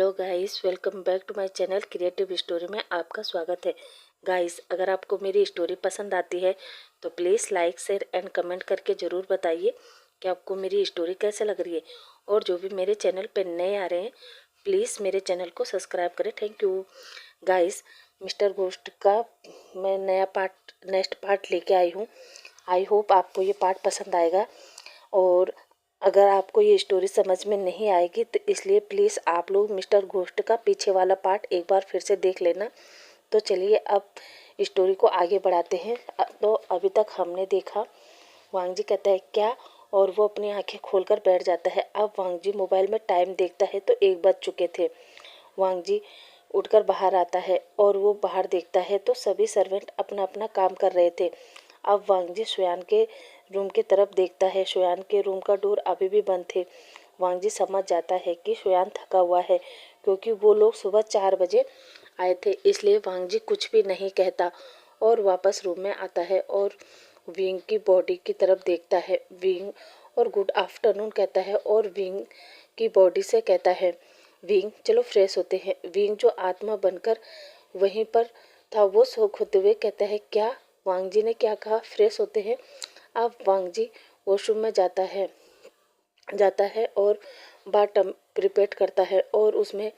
Hello guys, welcome back to my channel creative story में आपका स्वागत है। गाइस, अगर आपको मेरी स्टोरी पसंद आती है तो please like share and comment करके ज़रूर बताइए कि आपको मेरी स्टोरी कैसे लग रही है। और जो भी मेरे चैनल पे नए आ रहे हैं प्लीज़ मेरे चैनल को सब्सक्राइब करें। Thank you. Guys, mister ghost का मैं नेक्स्ट पार्ट लेके आई हूँ। आई होप आपको ये पार्ट पसंद आएगा। और अगर आपको ये स्टोरी समझ में नहीं आएगी तो इसलिए प्लीज़ आप लोग मिस्टर घोस्ट का पीछे वाला पार्ट एक बार फिर से देख लेना। तो चलिए अब स्टोरी को आगे बढ़ाते हैं। तो अभी तक हमने देखा वांग जी कहता है क्या, और वो अपनी आंखें खोलकर बैठ जाता है। अब वांग जी मोबाइल में टाइम देखता है तो 1 बज चुके थे। वांग जी उठकर बाहर आता है और वो बाहर देखता है तो सभी सर्वेंट अपना अपना काम कर रहे थे। अब वांग जी सुयान के रूम की तरफ देखता है। सुयान के रूम का डोर अभी भी बंद थे। वांग जी समझ जाता है कि सुयान थका हुआ है क्योंकि वो लोग सुबह 4 बजे आए थे। इसलिए वांग जी कुछ भी नहीं कहता और वापस रूम में आता है और विंग की बॉडी की तरफ देखता है। विंग और गुड आफ्टरनून कहता है और विंग की बॉडी से कहता है विंग चलो फ्रेश होते हैं। विंग जो आत्मा बनकर वहीं पर था वो शोक होते हुए कहता है क्या, वांग जी ने क्या कहा, फ्रेश होते हैं। अब वांग जी वॉशरूम में जाता है और बाटम प्रिपेयर करता है और उसमें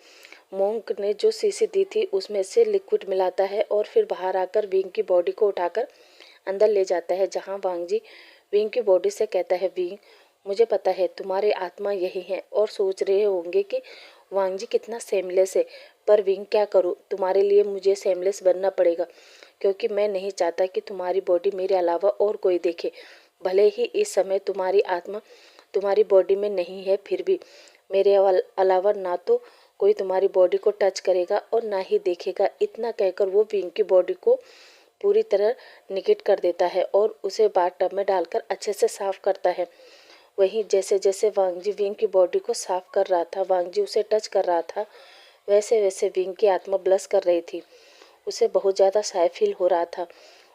मोंक ने जो शीशी दी थी उसमें से लिक्विड मिलाता है और फिर बाहर आकर विंग की बॉडी को उठाकर अंदर ले जाता है, जहां वांग जी विंग की बॉडी से कहता है विंग मुझे पता है तुम्हारी आत्मा यही है। और सोच रहे होंगे कि वांग जी कितना सेमलेस है, पर विंग क्या करूं, तुम्हारे लिए मुझे सेमलेस बनना पड़ेगा क्योंकि मैं नहीं चाहता कि तुम्हारी बॉडी मेरे अलावा और कोई देखे। भले ही इस समय तुम्हारी आत्मा तुम्हारी बॉडी में नहीं है, फिर भी मेरे अलावा ना तो कोई तुम्हारी बॉडी को टच करेगा और ना ही देखेगा। इतना कहकर वो विंग की बॉडी को पूरी तरह निगेट कर देता है और उसे बाथटब में डालकर अच्छे से साफ करता है। वहीं जैसे जैसे वांग जी विंग की बॉडी को साफ कर रहा था, वांग जी उसे टच कर रहा था, वैसे वैसे विंग की आत्मा ब्लश कर रही थी। उसे बहुत ज़्यादा शाय फील हो रहा था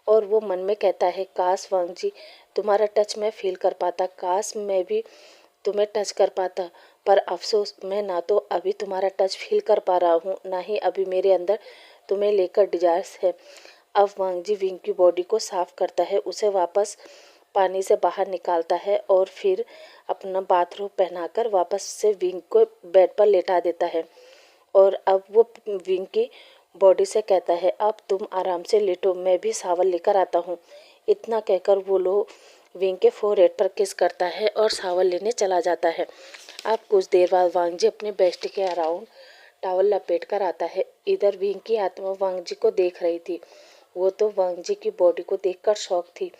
और वो मन में कहता है काश वांग जी तुम्हारा टच मैं फील कर पाता, काश मैं भी तुम्हें टच कर पाता। पर अफसोस मैं ना तो अभी तुम्हारा टच फील कर पा रहा हूँ, ना ही अभी मेरे अंदर तुम्हें लेकर डिजायर्स है। अब वांग जी विंग की बॉडी को साफ करता है, उसे वापस पानी से बाहर निकालता है और फिर अपना बाथरूम पहनाकर वापस से विंग को बेड पर लेटा देता है। और अब वो विंग की बॉडी से कहता है अब तुम आराम से लेटो, मैं भी सावल लेकर आता हूँ। इतना कहकर वो लोग विंग के फोरहेड पर किस करता है और सावल लेने चला जाता है। अब कुछ देर बाद वांग जी अपने बेस्ट के अराउंड टॉवल लपेट कर आता है। इधर विंग की आत्मा वांग जी को देख रही थी। वो तो वांग जी की बॉडी को देखकर शॉक थी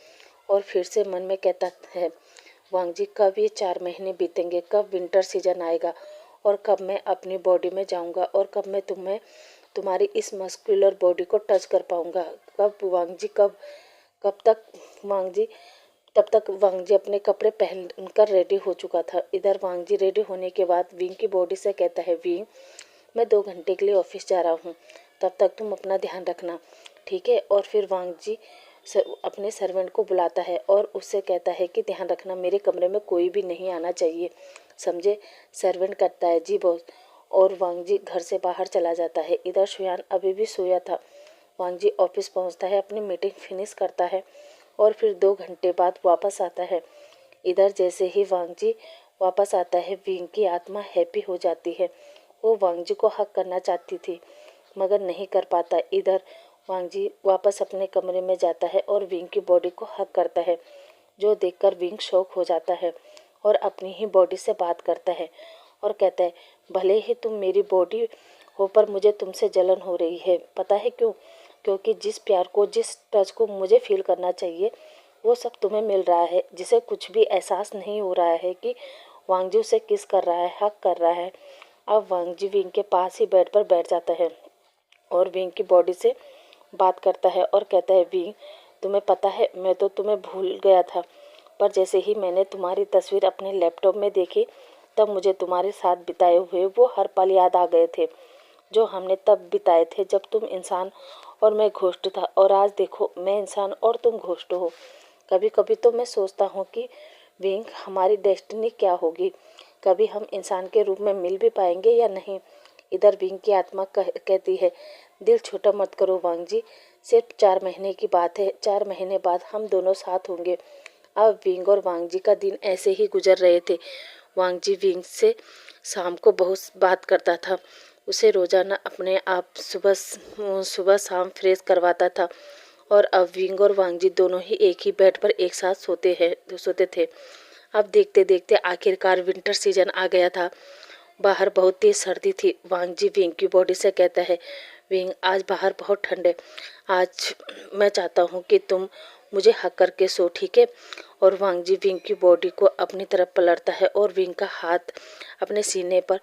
और फिर से मन में कहता है वांग जी कब ये 4 महीने बीतेंगे, कब विंटर सीजन आएगा और कब मैं अपनी बॉडी में जाऊंगा और कब मैं तुम्हारी इस मस्कुलर बॉडी को टच कर पाऊंगा। कब वांग जी कब कब तक वांग जी तब तक वांग जी अपने कपड़े पहनकर रेडी हो चुका था। इधर वांग जी रेडी होने के बाद विंग की बॉडी से कहता है विंग मैं 2 घंटे के लिए ऑफिस जा रहा हूँ, तब तक तुम अपना ध्यान रखना, ठीक है। और फिर वांग जी अपने सर्वेंट को बुलाता है और उससे कहता है कि ध्यान रखना मेरे कमरे में कोई भी नहीं आना चाहिए, समझे। सर्वेंट कहता है जी बॉस, और वांग जी घर से बाहर चला जाता है। इधर सुयान अभी भी सोया था। वांग जी ऑफिस पहुंचता है, अपनी मीटिंग फिनिश करता है और फिर 2 घंटे बाद वापस आता है। इधर जैसे ही वांग जी वापस आता है विंग की आत्मा हैप्पी हो जाती है। वो वांग जी को हक करना चाहती थी मगर नहीं कर पाता। इधर वांग जी वापस अपने कमरे में जाता है और विंग की बॉडी को हक करता है, जो देखकर विंग शॉक हो जाता है और अपनी ही बॉडी से बात करता है और कहता है भले ही तुम मेरी बॉडी हो पर मुझे तुमसे जलन हो रही है। पता है क्यों? क्योंकि जिस प्यार को, जिस टच को मुझे फील करना चाहिए वो सब तुम्हें मिल रहा है, जिसे कुछ भी एहसास नहीं हो रहा है कि वांग जी उसे किस कर रहा है, हक कर रहा है। अब वांग जी विंग के पास ही बेड पर बैठ जाता है और विंग की बॉडी से बात करता है और कहता है विंग तुम्हें पता है मैं तो तुम्हें भूल गया था, पर जैसे ही मैंने तुम्हारी तस्वीर अपने लैपटॉप में देखी तब मुझे तुम्हारे साथ बिताए हुए वो हर पल याद आ गए थे जो हमने तब बिताए थे जब तुम इंसान और मैं घोस्ट था। और आज देखो मैं इंसान और तुम घोस्ट हो। कभी कभी तो मैं सोचता हूँ कि विंग हमारी डेस्टिनी क्या होगी, कभी हम इंसान के रूप में मिल भी पाएंगे या नहीं। इधर विंग की आत्मा कहती है, दिल छोटा मत करो वांग जी, सिर्फ 4 महीने की बात है, 4 महीने बाद हम दोनों साथ होंगे। अब विंग और वांग जी का दिन ऐसे ही गुजर रहे थे। वांग जी विंग से शाम को बहुत बात करता था, उसे रोजाना अपने आप सुबह शाम फ्रेश करवाता था। और अब विंग और वांग जी दोनों ही एक ही बेड पर एक साथ सोते थे। अब देखते देखते आखिरकार विंटर सीजन आ गया था। बाहर बहुत तेज सर्दी थी। वांग जी विंग की बॉडी से कहता है, विंग आज बाहर बहुत ठंड है, आज मैं चाहता हूँ कि तुम मुझे हक करके सो, ठीक है। और वांग जी विंग की बॉडी को अपनी तरफ पलटता है और विंग का हाथ अपने सीने पर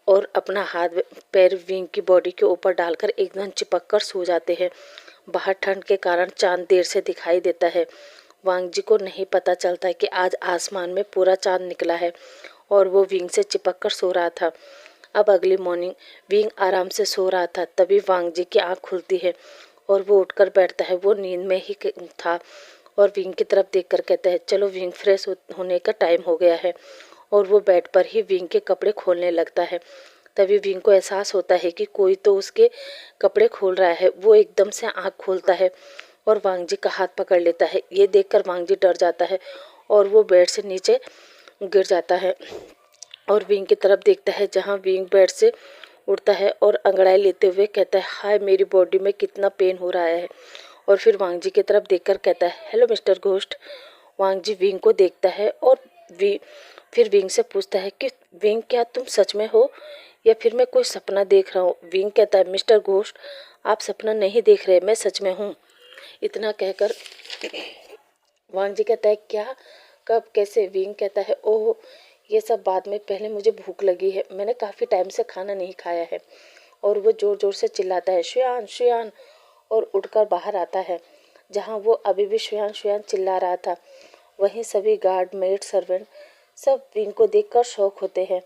और अपना हाथ पैर विंग की बॉडी के ऊपर डालकर एकदम चिपक कर सो जाते हैं। बाहर ठंड के कारण चांद देर से दिखाई देता है। वांग जी को नहीं पता चलता कि आज आसमान में पूरा चांद निकला है और वो विंग से चिपक कर सो रहा था। अब अगली मॉर्निंग विंग आराम से सो रहा था, तभी वांग जी की आंख खुलती है और वो उठकर बैठता है। वो नींद में ही था और विंग की तरफ देखकर कहता है, चलो विंग, फ्रेश होने का टाइम हो गया है। और वो बेड पर ही विंग के कपड़े खोलने लगता है। तभी विंग को एहसास होता है कि कोई तो उसके कपड़े खोल रहा है। वो एकदम से आंख खोलता है और वांग जी का हाथ पकड़ लेता है। ये देखकर वांग जी डर जाता है और वो बेड से नीचे गिर जाता है और विंग की तरफ देखता है, जहाँ विंग बेड से उठता है और अंगड़ाई लेते हुए कहता है, हाय मेरी बॉडी में कितना पेन हो रहा है। और फिर वांग जी की तरफ देखकर कहता है, हेलो मिस्टर घोस्ट। वांग जी विंग को देखता है और फिर विंग से पूछता है कि विंग, क्या तुम सच में हो या फिर मैं कोई सपना देख रहा हूँ। विंग कहता है, मिस्टर घोस्ट, आप सपना नहीं देख रहे, मैं सच में हूँ। इतना कहकर वांग जी कहता है, क्या, कब, कैसे। विंग कहता है, ओह ये सब बाद में, पहले मुझे भूख लगी है, मैंने काफ़ी टाइम से खाना नहीं खाया है। और वो ज़ोर ज़ोर से चिल्लाता है, शुयान शुयान, और उठकर बाहर आता है। जहाँ वो अभी भी शुयान शुयान चिल्ला रहा था, वहीं सभी गार्ड, मेड, सर्वेंट सब विंग को देखकर शौक होते हैं।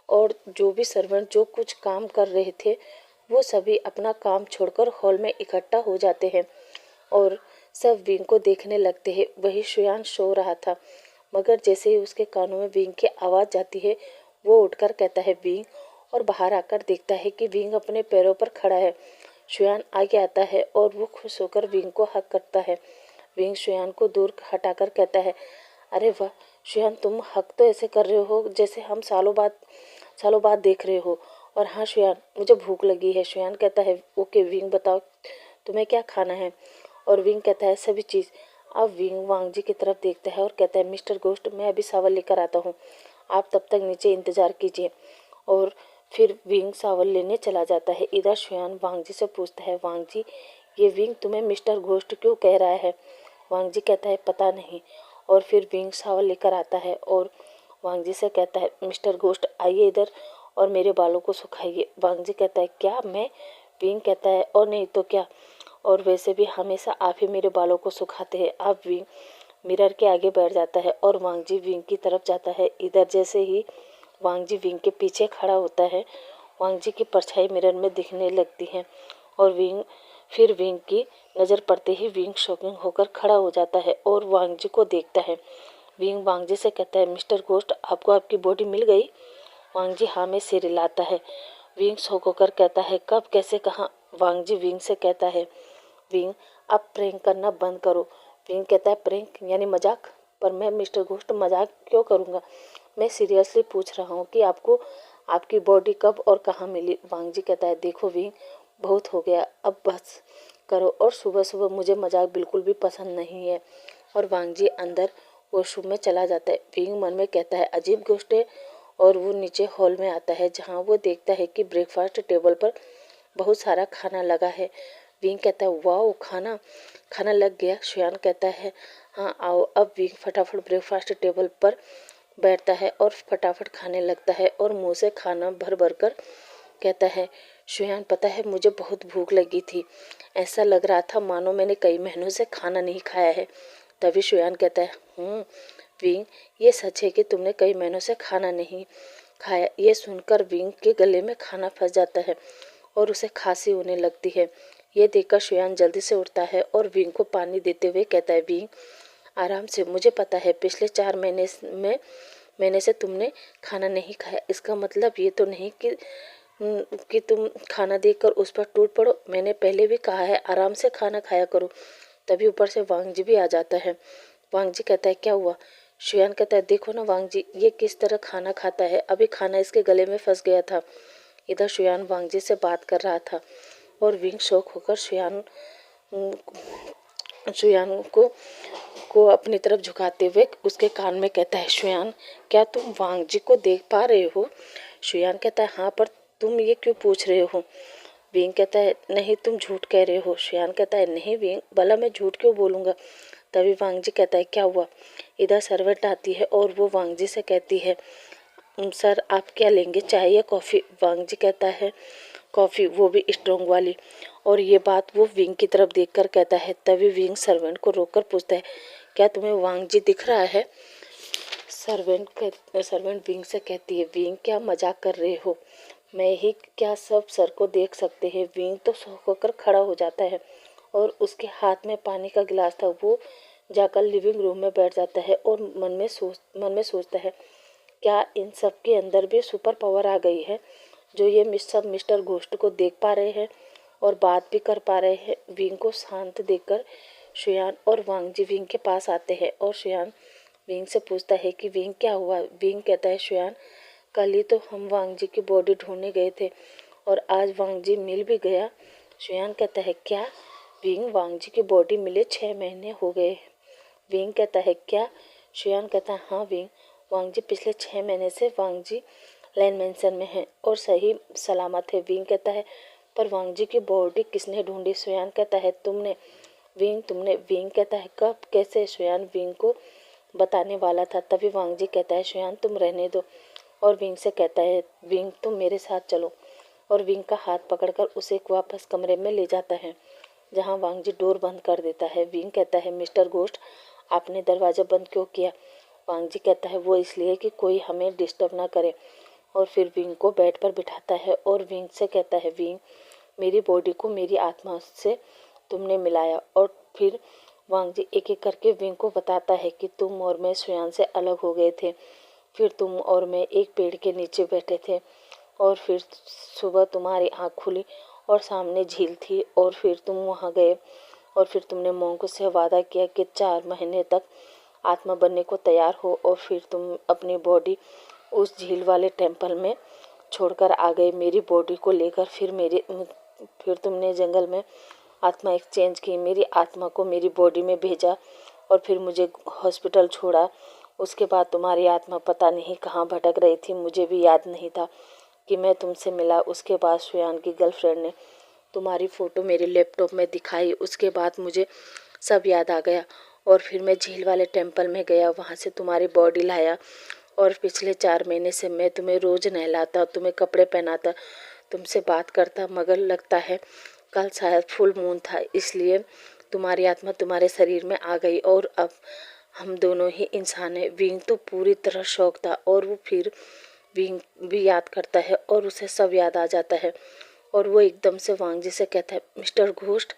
और जो भी सर्वेंट जो कुछ काम कर रहे थे, वो सभी अपना काम छोड़कर हॉल में इकट्ठा हो जाते हैं और सब विंग को देखने लगते हैं। वही शुयान सो रहा था, मगर जैसे ही उसके कानों में विंग की आवाज़ जाती है, वो उठकर कहता है, विंग, और बाहर आकर देखता है कि विंग अपने पैरों पर खड़ा है। शुयान आगे आता है और वो खुश होकर विंग को हक करता है। विंग शुयान को दूर हटाकर कहता है, अरे वाह शुयान, तुम हक तो ऐसे कर रहे हो जैसे हम सालों बाद देख रहे हो। और हाँ शुयान, मुझे भूख लगी है। शुयान कहता है, ओके विंग, बताओ तुम्हें क्या खाना है। और विंग कहता है, सभी चीज़। अब विंग वांग जी की तरफ देखता है और कहता है, मिस्टर घोस्ट, मैं अभी सावल लेकर आता हूँ, आप तब तक नीचे इंतज़ार कीजिए। और फिर विंग सावल लेने चला जाता है। इधर शुयान वांग जी से पूछता है, वांग जी, ये विंग तुम्हें मिस्टर घोस्ट क्यों कह रहा है। वांग जी कहता है, पता नहीं। और फिर विंग सावल लेकर आता है और वांग जी से कहता है, मिस्टर घोस्ट आइए इधर और मेरे बालों को सुखाइए। वांग जी कहता है, क्या मैं। विंग कहता है, और नहीं तो क्या, और वैसे भी हमेशा आप ही मेरे बालों को सुखाते हैं। आप विंग मिरर के आगे बैठ जाता है और वांग जी विंग की तरफ जाता है। इधर जैसे ही वांग जी विंग के पीछे खड़ा होता है, वांग जी की परछाई मिरर में दिखने लगती है और फिर विंग की नज़र पड़ते ही विंग शॉकिंग होकर खड़ा हो जाता है और वांग जी को देखता है। विंग वांग जी से कहता है, मिस्टर घोस्ट, आपको आपकी बॉडी मिल गई। वांग जी हाँ में सिर हिलाता है। विंग शॉक होकर कहता है, कब, कैसे, कहाँ। वांग जी विंग से कहता है, विंग आप प्रैंक करना बंद करो। विंग कहता है, प्रैंक यानी मजाक, पर मैं मिस्टर घोस्ट मजाक क्यों करूँगा, मैं सीरियसली पूछ रहा हूँ कि आपको आपकी बॉडी कब और कहाँ मिली। वांग जी कहता है, देखो विंग, बहुत हो गया, अब बस करो। और सुबह सुबह मुझे मजाक बिल्कुल भी पसंद नहीं है। और वांग जी अंदर वॉशरूम में चला जाता है। विंग मन में कहता है, अजीब घोस्ट है। और वो नीचे हॉल में आता है, जहाँ वो देखता है कि ब्रेकफास्ट टेबल पर बहुत सारा खाना लगा है। विंग कहता है, वाओ, खाना खाना लग गया। शुयान कहता है, हाँ आओ। अब विंग फटाफट ब्रेकफास्ट टेबल पर बैठता है और फटाफट खाने लगता है और मुंह से खाना भर भर कर कहता है, शुयान, पता है मुझे बहुत भूख लगी थी, ऐसा लग रहा था मानो मैंने कई महीनों से खाना नहीं खाया है। तभी शुयान कहता है, विंग, ये सच है कि तुमने कई महीनों से खाना नहीं खाया। ये सुनकर विंग के गले में खाना फंस जाता है और उसे खांसी होने लगती है। ये देखकर शुयान जल्दी से उठता है और विंग को पानी देते हुए कहता है, विंग आराम से, मुझे पता है पिछले 4 महीने से तुमने खाना नहीं खाया। इसका मतलब ये तो नहीं कि कि तुम खाना देखकर उस पर टूट पड़ो। मैंने पहले भी कहा है आराम से खाना खाया करो। तभी ऊपर से वांग जी भी आ जाता है। वांग जी कहता है क्या हुआ? शुयान कहता है देखो ना वांग जी, ये किस तरह खाना खाता है, अभी खाना इसके गले में फंस गया था। इधर शुयान वांग जी से बात कर रहा था और विंग शौक होकर शुयान को अपनी तरफ झुकाते हुए उसके कान में कहता है शुयान, क्या तुम वांग जी को देख पा रहे हो? शुयान कहता है हाँ, पर तुम ये क्यों पूछ रहे हो? विंग कहता है नहीं, तुम झूठ कह रहे हो। शुयान कहता है नहीं विंग, भला मैं झूठ क्यों बोलूँगा? तभी वांग जी कहता है क्या हुआ? इधर सर्वेंट आती है और वो वांग जी से कहती है सर आप क्या लेंगे, चाय या कॉफ़ी? वांग जी कहता है कॉफ़ी, वो भी स्ट्रॉन्ग वाली। और ये बात वो विंग की तरफ देखकर कहता है। तभी विंग सर्वेंट को रोककर पूछता है क्या तुम्हें वांग जी दिख रहा है? सर्वेंट विंग से कहती है विंग क्या मजाक कर रहे हो? मैं ही क्या सब सर को देख सकते हैं? विंग तो शौक होकर खड़ा हो जाता है और उसके हाथ में पानी का गिलास था। वो जाकर लिविंग रूम में बैठ जाता है और मन में सोचता है क्या इन सब के अंदर भी सुपर पावर आ गई है जो ये सब मिस्टर घोस्ट को देख पा रहे हैं और बात भी कर पा रहे हैं। विंग को शांत देखकर शुयान और वांग जी विंग के पास आते हैं और शुयान विंग से पूछता है कि विंग क्या हुआ? विंग कहता है शुयान, कल ही तो हम वांग जी की बॉडी ढूंढने गए थे और आज वांग जी मिल भी गया। शुयान कहता है क्या? विंग वांग जी की बॉडी मिले 6 महीने हो गए। विंग कहता है क्या? शुयान कहता है हाँ विंग, वांग जी पिछले 6 महीने से वांग जी लैंड मैंसन में है और सही सलामत है। विंग कहता है पर वांग जी की बॉडी किसने ढूंढी? शुयान कहता है तुमने। विंग कहता है कब, कैसे? शुयान विंग को बताने वाला था। तभी वांग जी कहता है शुयान तुम रहने दो और विंग से कहता है विंग तुम मेरे साथ चलो, और विंग का हाथ पकड़कर उसे वापस कमरे में ले जाता है जहां वांग जी डोर बंद कर देता है। विंग कहता है मिस्टर घोस्ट आपने दरवाज़ा बंद क्यों किया? वांग जी कहता है वो इसलिए कि कोई हमें डिस्टर्ब ना करे, और फिर विंग को बेड पर बिठाता है और विंग से कहता है विंग मेरी बॉडी को मेरी आत्मा से तुमने मिलाया। और फिर वांग जी एक एक करके विंग को बताता है कि तुम और मैं शुयान से अलग हो गए थे, फिर तुम और मैं एक पेड़ के नीचे बैठे थे और फिर सुबह तुम्हारी आँख खुली और सामने झील थी और फिर तुम वहाँ गए और फिर तुमने मोंक से वादा किया कि 4 महीने तक आत्मा बनने को तैयार हो और फिर तुम अपनी बॉडी उस झील वाले टेम्पल में छोड़कर आ गए मेरी बॉडी को लेकर। फिर तुमने जंगल में आत्मा एक्सचेंज की, मेरी आत्मा को मेरी बॉडी में भेजा और फिर मुझे हॉस्पिटल छोड़ा। उसके बाद तुम्हारी आत्मा पता नहीं कहाँ भटक रही थी, मुझे भी याद नहीं था कि मैं तुमसे मिला। उसके बाद शुयान की गर्लफ्रेंड ने तुम्हारी फ़ोटो मेरे लैपटॉप में दिखाई, उसके बाद मुझे सब याद आ गया और फिर मैं झील वाले टेम्पल में गया, वहाँ से तुम्हारी बॉडी लाया और पिछले 4 महीने से मैं तुम्हें रोज़ नहलाता, तुम्हें कपड़े पहनाता, तुमसे बात करता, मगर लगता है कल शायद फुल मून था इसलिए तुम्हारी आत्मा तुम्हारे शरीर में आ गई और अब हम दोनों ही इंसान हैं। विंग तो पूरी तरह शौक था और वो फिर विंग भी याद करता है और उसे सब याद आ जाता है और वो एकदम से वांग जी से कहता है मिस्टर घोस्ट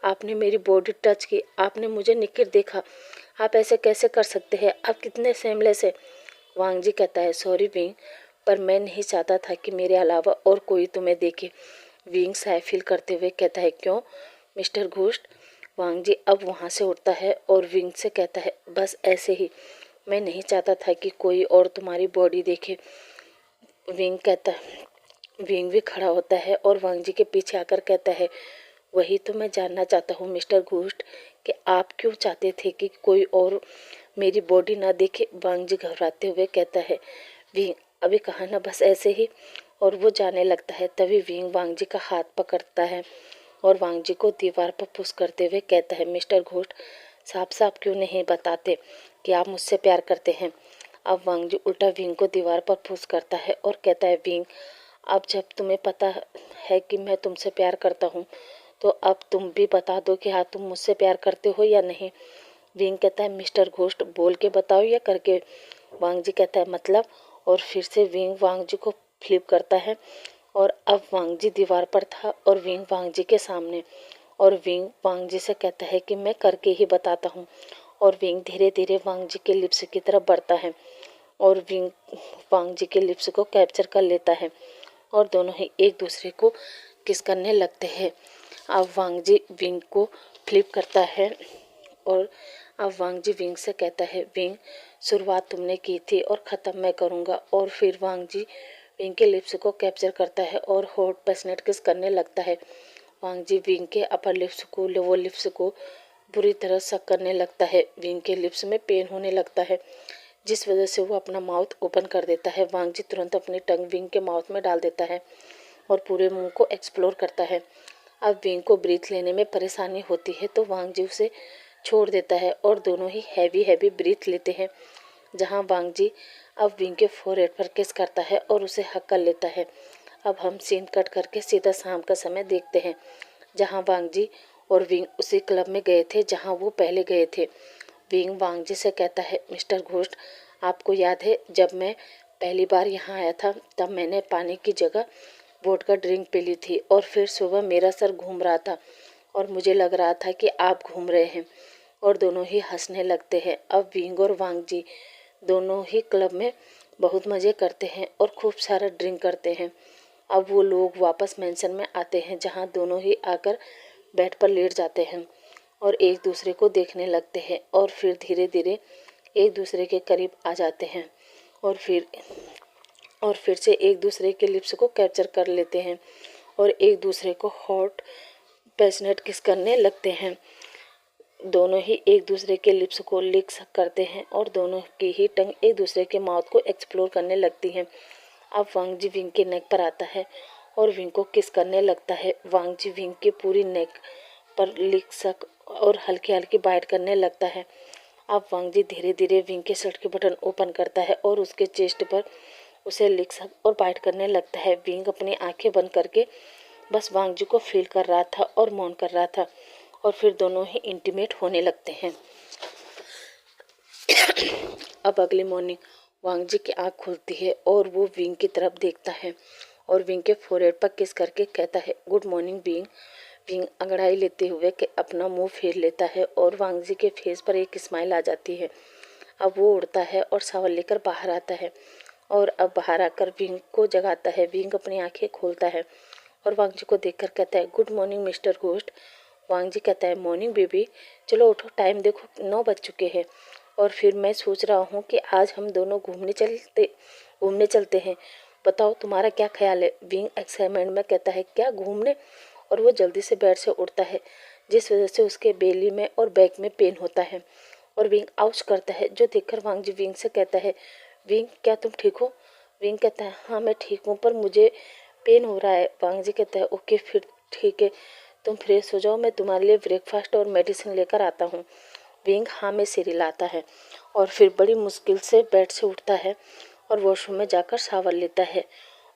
आपने मेरी बॉडी टच की, आपने मुझे निकट देखा, आप ऐसे कैसे कर सकते हैं, आप कितने सेमलेस हैं? वांग जी कहता है सॉरी विंग, पर मैं नहीं चाहता था कि मेरे अलावा और कोई तुम्हें देखे। विंग साय फील करते हुए कहता है क्यों मिस्टर घोस्ट? वांग जी अब वहाँ से उठता है और विंग से कहता है बस ऐसे ही, मैं नहीं चाहता था कि कोई और तुम्हारी बॉडी देखे। विंग भी खड़ा होता है और वांग जी के पीछे आकर कहता है वही तो मैं जानना चाहता हूँ मिस्टर घोस्ट कि आप क्यों चाहते थे कि कोई और मेरी बॉडी ना देखे? वांग जी घबराते हुए कहता है विंग अभी कहा ना, बस ऐसे ही, और वो जाने लगता है। तभी विंग वांग जी का हाथ पकड़ता है और वांग जी को दीवार पर पुश करते हुए कहता है मिस्टर घोस्ट साफ साफ क्यों नहीं बताते कि आप मुझसे प्यार करते हैं? अब वांग जी उल्टा विंग को दीवार पर पुश करता है और कहता है विंग अब जब तुम्हें पता है कि मैं तुमसे प्यार करता हूँ तो अब तुम भी बता दो कि हाँ तुम मुझसे प्यार करते हो या नहीं। विंग कहता है मिस्टर घोस्ट बोल के बताओ या करके? वांग जी कहता है मतलब, और फिर से विंग वांग जी को फ्लिप करता है और अब वांग जी दीवार पर था और विंग वांग जी के सामने, और विंग वांग जी से कहता है कि मैं करके ही बताता हूँ, और विंग धीरे धीरे वांग जी के लिप्स की तरफ बढ़ता है और विंग वांग जी के लिप्स को कैप्चर कर लेता है और दोनों ही एक दूसरे को किस करने लगते हैं। अब वांग जी विंग को फ्लिप करता है और अब वांग जी विंग से कहता है, विंग शुरुआत तुमने की थी और ख़त्म मैं करूँगा। और फिर वांग जी विंग के लिप्स को कैप्चर करता है और हॉट पैशनेट किस करने लगता है। वांग जी विंग के अपर लिप्स को लोअर लिप्स को बुरी तरह सक करने लगता है। विंग के लिप्स में पेन होने लगता है, जिस वजह से वो अपना माउथ ओपन कर देता है। वांग जी तुरंत अपनी टंग विंग के माउथ में डाल देता है और पूरे मुंह को एक्सप्लोर करता है। अब विंग को ब्रीथ लेने में परेशानी होती है तो वांग जी उसे छोड़ देता है और दोनों ही हैवी ब्रीथ लेते हैं, जहां वांग जी अब विंग के फोरहेड पर किस करता है और उसे हक कर लेता है। अब हम सीन कट करके सीधा शाम का समय देखते हैं, जहां वांग जी और विंग उसी क्लब में गए थे जहां वो पहले गए थे। विंग वांग जी से कहता है, मिस्टर घोस्ट, आपको याद है जब मैं पहली बार यहाँ आया था तब मैंने पानी की जगह वोडका ड्रिंक पी ली थी और फिर सुबह मेरा सर घूम रहा था और मुझे लग रहा था कि आप घूम रहे हैं। और दोनों ही हंसने लगते हैं। अब विंग और वांग जी दोनों ही क्लब में बहुत मज़े करते हैं और खूब सारा ड्रिंक करते हैं। अब वो लोग वापस मेंशन में आते हैं, जहाँ दोनों ही आकर बेड पर लेट जाते हैं और एक दूसरे को देखने लगते हैं और फिर धीरे धीरे एक दूसरे के करीब आ जाते हैं और फिर से एक दूसरे के लिप्स को कैप्चर कर लेते हैं और एक दूसरे को हॉट पैशनेट किस करने लगते हैं। दोनों ही एक दूसरे के लिप्स को लिक करते हैं और दोनों की ही टंग एक दूसरे के माउथ को एक्सप्लोर करने लगती हैं। अब वांग जी विंग के नेक पर आता है और विंग को किस करने लगता है। वांग जी विंग की पूरी नेक पर लिक सक और हल्की हल्की बाइट करने लगता है। अब वांग जी धीरे धीरे विंग के शर्ट के बटन ओपन करता है और उसके चेस्ट पर उसे लिक सक और बाइट करने लगता है। विंग अपनी आंखें बंद करके बस वांग जी को फील कर रहा था और मौन कर रहा था और फिर दोनों ही इंटीमेट होने लगते हैं। अब अगली मॉर्निंग वांग जी की आँख खुलती है और वो विंग की तरफ देखता है और विंग के फोरहेड पर किस करके कहता है, गुड मॉर्निंग विंग। विंग अंगड़ाई लेते हुए अपना मुंह फेर लेता है और वांग जी के फेस पर एक स्माइल आ जाती है। अब वो उड़ता है और शावर लेकर बाहर आता है और अब बाहर आकर विंग को जगाता है। विंग अपनी आंखें खोलता है और वांग जी को देखकर कहता है, गुड मॉर्निंग मिस्टर घोस्ट। वांग जी कहता है, मॉर्निंग बेबी, चलो उठो, टाइम देखो 9 बज चुके हैं और फिर मैं सोच रहा हूँ कि आज हम दोनों घूमने चलते हैं। बताओ तुम्हारा क्या ख्याल है। विंग एक्साइटमेंट में कहता है, क्या घूमने। और वो जल्दी से बेड से उठता है, जिस वजह से उसके बेली में और बैक में पेन होता है और विंग आउच करता है, जो देखकर वांग जी विंग से कहता है, विंग क्या तुम ठीक हो। विंग कहता है, हाँ मैं ठीक हूँ पर मुझे पेन हो रहा है। वांग जी कहता है, ओके फिर ठीक है, तुम फ्रेश हो जाओ, मैं तुम्हारे लिए ब्रेकफास्ट और मेडिसिन लेकर आता हूँ। विंग हाँ में सिर हिलाता है और फिर बड़ी मुश्किल से बेड से उठता है और वॉशरूम में जाकर शावर लेता है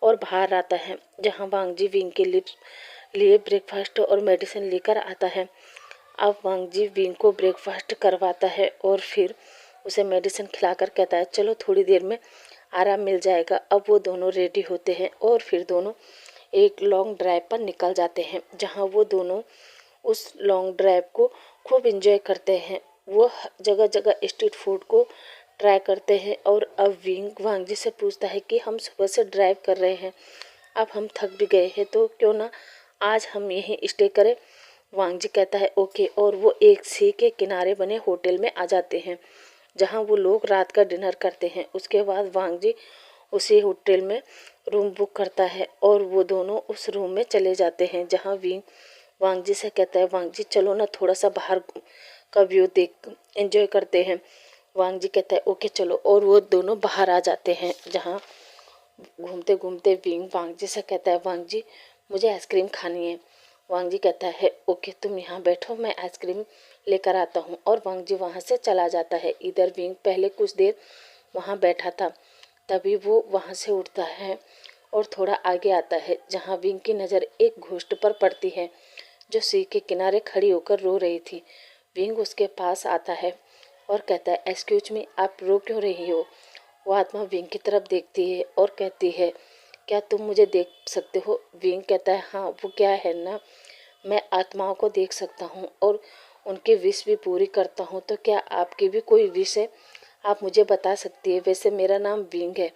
और बाहर आता है, जहाँ वांग जी विंग के लिए ब्रेकफास्ट और मेडिसिन लेकर आता है। अब वांग जी विंग को ब्रेकफास्ट करवाता है और फिर उसे मेडिसिन खिलाकर कहता है, चलो थोड़ी देर में आराम मिल जाएगा। अब वो दोनों रेडी होते हैं और फिर दोनों एक लॉन्ग ड्राइव पर निकल जाते हैं, जहाँ वो दोनों उस लॉन्ग ड्राइव को खूब इंजॉय करते हैं। वो जगह जगह स्ट्रीट फूड को ट्राई करते हैं और अब विंग वांग जी से पूछता है कि हम सुबह से ड्राइव कर रहे हैं, अब हम थक भी गए हैं तो क्यों ना आज हम यहीं स्टे करें। वांग जी कहता है, ओके। और वो एक सी के किनारे बने होटल में आ जाते हैं, जहां वो लोग रात का डिनर करते हैं। उसके बाद वांग जी उसी होटल में रूम बुक करता है और वो दोनों उस रूम में चले जाते हैं, जहां विंग वांग जी से कहता है, वांग जी चलो ना थोड़ा सा बाहर का व्यू देख एंजॉय करते हैं। वांग जी कहता है, ओके चलो। और वो दोनों बाहर आ जाते हैं, जहाँ घूमते घूमते विंग वांग जी से कहता है, वांग जी मुझे आइसक्रीम खानी है। वांग जी कहता है, ओके तुम यहाँ बैठो, मैं आइसक्रीम लेकर आता हूँ। और वांग जी वहाँ से चला जाता है। इधर विंग पहले कुछ देर वहाँ बैठा था, तभी वो वहाँ से उठता है और थोड़ा आगे आता है, जहाँ विंग की नज़र एक घोस्ट पर पड़ती है, जो सी के किनारे खड़ी होकर रो रही थी। विंग उसके पास आता है और कहता है, एक्सक्यूज मी, आप रो क्यों रही हो। वो आत्मा विंग की तरफ देखती है और कहती है, क्या तुम मुझे देख सकते हो। विंग कहता है, हाँ वो क्या है ना, मैं आत्माओं को देख सकता हूँ और उनकी विश भी पूरी करता हूँ, तो क्या आपकी भी कोई विश है, आप मुझे बता सकती है। वैसे मेरा नाम विंग है